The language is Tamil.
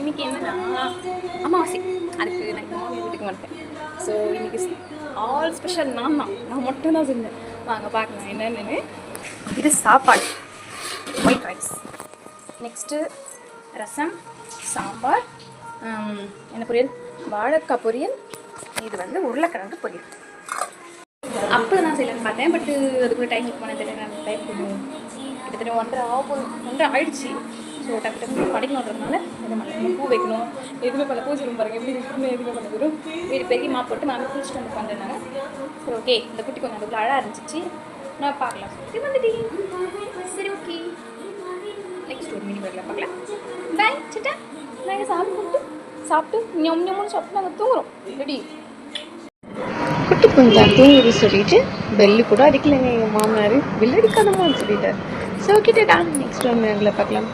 இன்றைக்கி என்னன்னா அமாவாசை, அதுக்கு நான் எங்கள் மாமியார் வீட்டுக்கு வந்துட்டேன். ஸோ இன்றைக்கி ஆல் ஸ்பெஷல் நான் மட்டும்தான் செஞ்சேன். வாங்க பார்க்கலாம் என்னென்னு. இது சாப்பாடு, ஒயிட் ரைஸ், நெக்ஸ்ட்டு ரசம், சாம்பார், என்ன பொரியல், வாழைக்காய் பொரியல், இது வந்து உருளைக்கிழங்கு பொரியல். அப்போ நான் செய்யலான்னு பார்த்தேன், பட்டு அதுக்குள்ளே டைம் போனேன் தெரியல. டைம் போகும் கிட்டத்தட்ட 1:30 ஆயிடுச்சு. ஸோ டக்கு படிக்கணுன்றதுனால எதுவும் பண்ண, பூ வைக்கணும், எதுவுமே பண்ண. பூஜை ரூம் பாருங்கள் எப்படி இருக்கணும், எதுவுமே பண்ண வரும். வீடு பெரிய மாப் போட்டு மாமி குளிச்சுட்டு வந்து உட்காந்துருந்தாங்க. சரி ஓகே, இந்த குட்டி கொஞ்சம் அதுக்குள்ள அழகாக இருந்துச்சு, நான் பார்க்கலாம் சொல்லிட்டு வந்துட்டேன். சரி ஓகே, நெக்ஸ்ட் ஒரு மினி பேக்கில் பார்க்கலாம். பாய் சிட்டா. நாங்கள் சாப்பிட்டு ஞம்னு சாப்பிட்டு நாங்கள் தூங்குறோம். ரெடி. குட்டி கொஞ்சம் தூங்குது சொல்லிட்டு பெல்லு கூட அடிக்கலைங்க எங்கள் மாமனார். பெல் அடிக்காதமான்னு சொல்லிட்டார். ஸோ ஓகே, நெக்ஸ்ட் ஒன் பார்க்கலாம்.